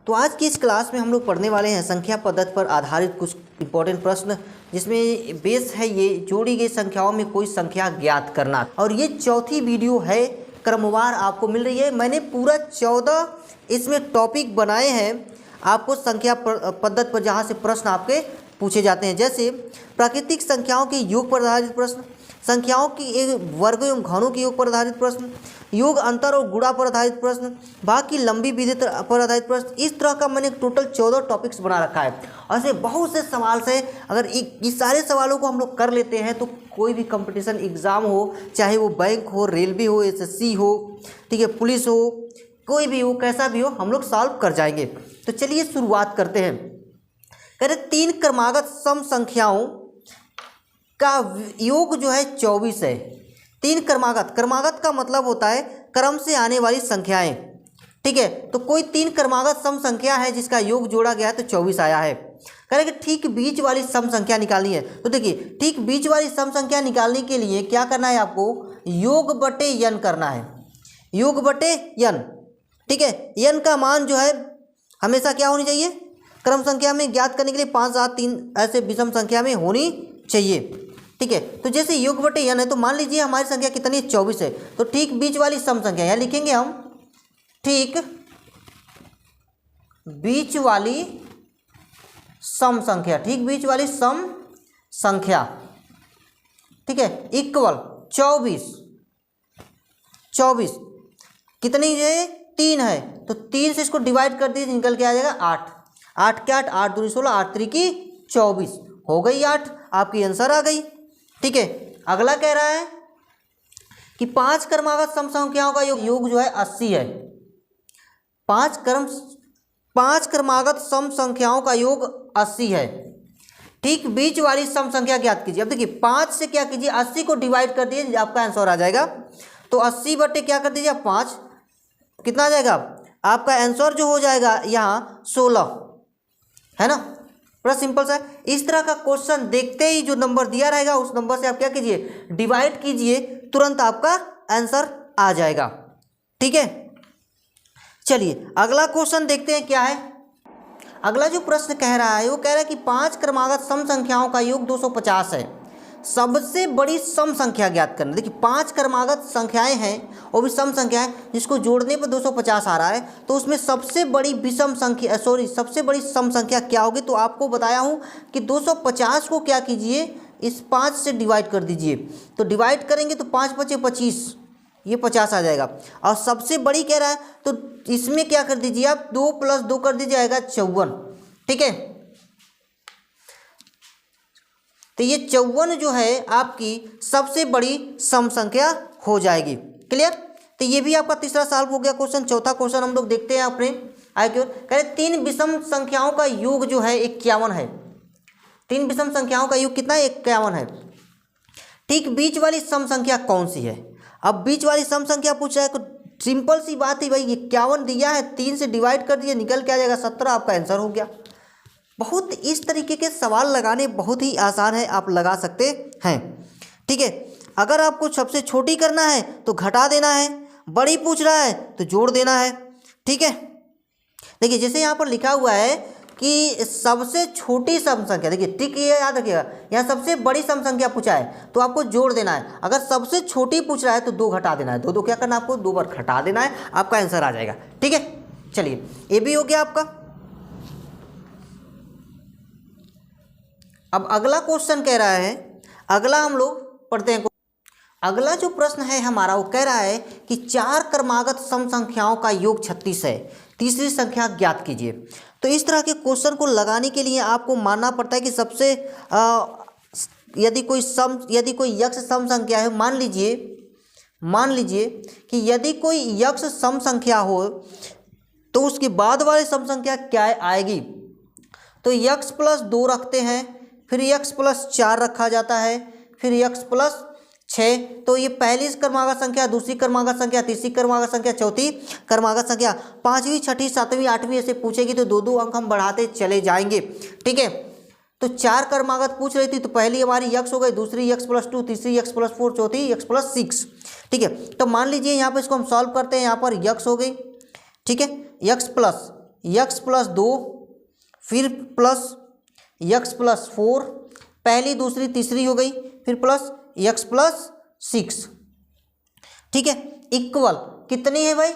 तो आज की इस क्लास में हम लोग पढ़ने वाले हैं संख्या पद्धति पर आधारित कुछ इंपॉर्टेंट प्रश्न, जिसमें बेस है ये जोड़ी गई संख्याओं में कोई संख्या ज्ञात करना। और ये चौथी वीडियो है, क्रमवार आपको मिल रही है। मैंने पूरा 14 इसमें टॉपिक बनाए हैं आपको संख्या पद्धति पर, जहाँ से प्रश्न आपके पूछे जाते हैं, जैसे प्राकृतिक संख्याओं के योग पर आधारित प्रश्न, संख्याओं की एक वर्ग एवं घनों के योग पर आधारित प्रश्न, योग अंतर और गुणा पर आधारित प्रश्न, भाग की लंबी विधि पर आधारित प्रश्न। इस तरह का मैंने टोटल 14 टॉपिक्स बना रखा है। ऐसे बहुत से सवाल से अगर इस सारे सवालों को हम लोग कर लेते हैं तो कोई भी कंपटीशन एग्ज़ाम हो, चाहे वो बैंक हो, रेलवे हो, एसएससी हो, ठीक है, पुलिस हो, कोई भी हो, कैसा भी हो, हम लोग सॉल्व कर जाएंगे। तो चलिए शुरुआत करते हैं। कह रहे 3 क्रमागत सम संख्याओं का योग जो है 24 है। 3 क्रमागत का मतलब होता है क्रम से आने वाली संख्याएं, ठीक है। तो कोई 3 क्रमागत सम संख्या है जिसका योग जोड़ा गया है तो 24 आया है। कह रहे कि ठीक बीच वाली सम संख्या निकालनी है। तो देखिए, ठीक बीच वाली सम संख्या निकालने के लिए क्या करना है आपको, योग बटे यन करना है, योग बटे यन, ठीक है। यन का मान जो है हमेशा क्या होनी चाहिए, क्रम संख्या में ज्ञात करने के लिए 5, 7, 3 ऐसे विषम संख्या में होनी चाहिए, ठीक है। तो जैसे योग बटे यन है तो मान लीजिए हमारी संख्या कितनी है, 24 है। तो ठीक बीच वाली सम संख्या यहाँ लिखेंगे हम, ठीक बीच वाली सम संख्या, ठीक बीच वाली सम संख्या, ठीक है, इक्वल 24 कितनी है, 3 है। तो 3 से इसको डिवाइड कर दीजिए, निकल के आ जाएगा 8, 8 के 8, 8 दूनी 16, 8 3 की 24, हो गई 8, आपकी आंसर आ गई, ठीक है। अगला कह रहा है कि 5 क्रमागत सम संख्याओं का योग जो है 80 है। 5 क्रमागत सम संख्याओं का योग 80 है। ठीक बीच वाली सम संख्या ज्ञात कीजिए। अब देखिए 5 से क्या कीजिए, 80 को डिवाइड कर दीजिए, आपका आंसर आ जाएगा। तो 80 बटे क्या कर दीजिए 5, कितना आ जाएगा आपका आंसर जो हो जाएगा यहाँ 16, है ना। बड़ा सिंपल सा है। इस तरह का क्वेश्चन देखते ही जो नंबर दिया रहेगा उस नंबर से आप क्या कीजिए, डिवाइड कीजिए, तुरंत आपका आंसर आ जाएगा, ठीक है। चलिए अगला क्वेश्चन देखते हैं क्या है। अगला जो प्रश्न कह रहा है वो कह रहा है कि 5 क्रमागत सम संख्याओं का योग 250 है, सबसे बड़ी सम संख्या ज्ञात करना। देखिए 5 क्रमागत संख्याएं हैं, वो भी सम संख्या है, जिसको जोड़ने पर 250 आ रहा है। तो उसमें सबसे बड़ी विषम संख्या सबसे बड़ी सम संख्या क्या होगी। तो आपको बताया हूँ कि 250 को क्या कीजिए, इस 5 से डिवाइड कर दीजिए। तो डिवाइड करेंगे तो 5 × 5 = 25, ये 50 आ जाएगा। और सबसे बड़ी कह रहा है तो इसमें क्या कर दीजिए आप, 2 + 2 कर दीजिए, आएगा 54, ठीक है। तो ये 54 जो है आपकी सबसे बड़ी सम संख्या हो जाएगी। क्लियर। तो ये भी आपका तीसरा सॉल्व हो गया क्वेश्चन। चौथा क्वेश्चन हम लोग देखते हैं अपने आगे की ओर। कह रहे 3 विषम संख्याओं का योग जो है 51 है। 3 विषम संख्याओं का योग कितना है, 51 है। ठीक बीच वाली सम संख्या कौन सी है। अब बीच वाली सम संख्या पूछ रहा है तो सिंपल सी बात है भाई, 51 दिया है, 3 से डिवाइड कर दिए, निकल के आ जाएगा 17, आपका आंसर हो गया। बहुत इस तरीके के सवाल लगाने बहुत ही आसान है, आप लगा सकते हैं, ठीक है। अगर आपको सबसे छोटी करना है तो घटा देना है, बड़ी पूछ रहा है तो जोड़ देना है, ठीक है। देखिए जैसे यहाँ पर लिखा हुआ है कि सबसे छोटी सम संख्या, देखिए ठीक ये याद रखिएगा, यहाँ सबसे बड़ी सम संख्या पूछा है तो आपको जोड़ देना है। अगर सबसे छोटी पूछ रहा है तो 2 घटा देना है, 2 क्या करना है आपको, 2 बार घटा देना है, आपका आंसर आ जाएगा, ठीक है। चलिए ये भी हो गया आपका। अब अगला क्वेश्चन कह रहा है, अगला हम लोग पढ़ते हैं। अगला जो प्रश्न है हमारा वो कह रहा है कि 4 क्रमागत सम संख्याओं का योग 36 है, तीसरी संख्या ज्ञात कीजिए। तो इस तरह के क्वेश्चन को लगाने के लिए आपको मानना पड़ता है कि सबसे यदि कोई यक्ष सम संख्या है, मान लीजिए कि यदि कोई यक्ष सम संख्या हो तो उसके बाद वाली सम संख्या क्या आएगी। तो x + 2 रखते हैं, फिर x + 4 रखा जाता है, फिर x + 6। तो ये पहली क्रमागत संख्या, दूसरी क्रमागत संख्या, तीसरी क्रमागत संख्या, चौथी क्रमागत संख्या, 5वीं 6ठी 7वीं 8वीं ऐसे पूछेगी तो 2-2 अंक हम बढ़ाते चले जाएंगे, ठीक है। तो 4 क्रमागत पूछ रही थी तो पहली हमारी x हो गई, दूसरी x + 2, तीसरी x + 4, चौथी x + 6, ठीक है। तो मान लीजिए यहाँ पर इसको हम सॉल्व करते हैं, यहाँ पर x हो गई, ठीक है, x + यक्स प्लस 2, फिर प्लस यक्स प्लस 4, पहली दूसरी तीसरी हो गई, फिर प्लस यक्स प्लस 6। ठीक है, इक्वल कितनी है भाई,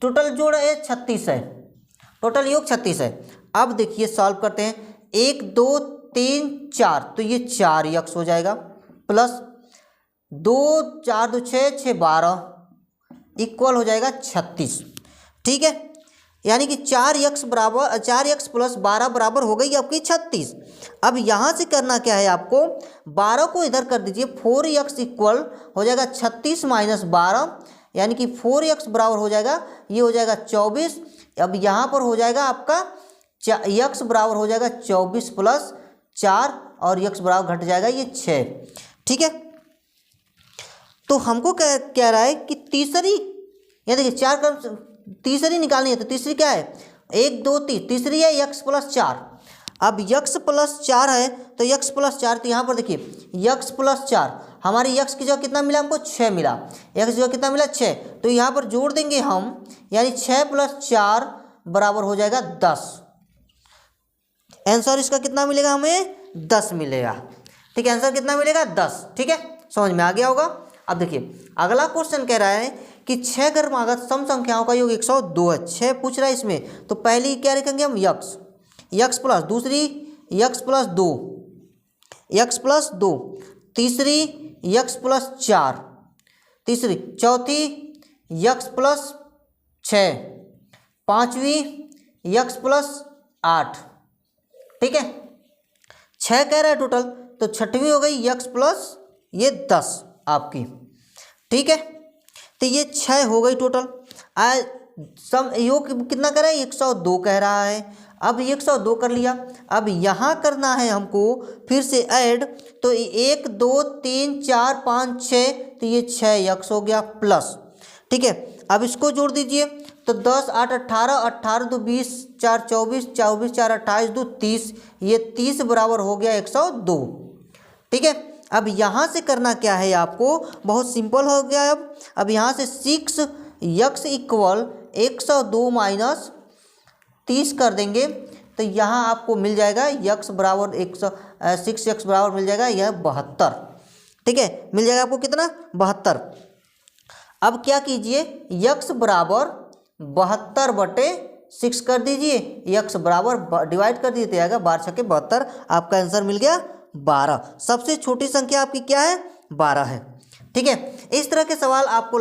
टोटल जोड़ है 36 है, टोटल योग 36 है। अब देखिए सॉल्व करते हैं, 1 2 3 4, तो ये 4 यक्स हो जाएगा, प्लस 2 4 2 6 6 12 इक्वल हो जाएगा 36। ठीक है, यानी कि 4 यक्स प्लस 12 बराबर हो गई आपकी 36। अब यहाँ से करना क्या है आपको, 12 को इधर कर दीजिए, 4 यक्स इक्वल हो जाएगा 36 माइनस 12, यानी कि 4 यक्स बराबर हो जाएगा, ये हो जाएगा 24। अब यहाँ पर हो जाएगा आपका यक्स बराबर हो जाएगा 24 प्लस 4 और यक्स बराबर घट जाएगा ये 6। ठीक है, तो हमको कह रहा है कि तीसरी, या देखिए 4 का तीसरी निकालनी है, तो तीसरी क्या है, 1 2 3, तीसरी है यक्स प्लस 4। अब यक्स प्लस 4 है तो यक्स प्लस 4, तो यहाँ पर देखिए यक्स प्लस 4, हमारी यक्स की जगह कितना मिला हमको, 6 मिला, यक्स की जगह कितना मिला 6, तो यहाँ पर जोड़ देंगे हम, यानी 6 प्लस 4 बराबर हो जाएगा 10। आंसर इसका कितना मिलेगा, हमें 10 मिलेगा। ठीक है, आंसर कितना मिलेगा, 10। ठीक है, समझ में आ गया होगा। अब देखिए अगला क्वेश्चन कह रहा है कि 6 क्रमागत सम संख्याओं का योग 102 है, 6 पूछ रहा है इसमें, तो पहली क्या लिखेंगे हम, यक्स प्लस, दूसरी यक्स प्लस 2, यक्स प्लस 2, तीसरी यक्स प्लस 4, तीसरी, चौथी यक्स प्लस 6, पाँचवीं यक्स प्लस 8। ठीक है, 6 कह रहा है टोटल, तो छठवीं हो गई यक्स प्लस ये 10 आपकी। ठीक है, तो ये 6 हो गई टोटल। सम योग कितना कह रहा है, 102 कह रहा है। अब 102 कर लिया, अब यहाँ करना है हमको फिर से ऐड, तो 1 2 3 4 5 6, तो ये 6 यक्स हो गया प्लस। ठीक है, अब इसको जोड़ दीजिए, तो 10 8 18, 18 2 20, 4 24, 24 4 28 2 30, ये 30 बराबर हो गया 102। ठीक है, अब यहाँ से करना क्या है आपको, बहुत सिंपल हो गया। अब यहाँ से 6 यक्स इक्वल 102 माइनस 30 कर देंगे, तो यहाँ आपको मिल जाएगा यक्स बराबर 6 यक्स बराबर मिल जाएगा यह 72। ठीक है, मिल जाएगा आपको कितना, 72। अब क्या कीजिए, यक्स बराबर 72/6 कर दीजिए, यक्स बराबर डिवाइड कर दीजिए, तो आएगा 12 छक्के 72, आपका आंसर मिल गया 12। सबसे छोटी संख्या आपकी क्या है, 12 है। ठीक है, इस तरह के सवाल आपको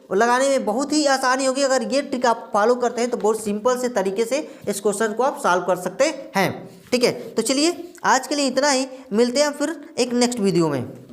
लगाने में बहुत ही आसानी होगी। अगर ये ट्रिक आप फॉलो करते हैं तो बहुत सिंपल से तरीके से इस क्वेश्चन को आप सॉल्व कर सकते हैं। ठीक है, तो चलिए आज के लिए इतना ही, मिलते हैं फिर एक नेक्स्ट वीडियो में।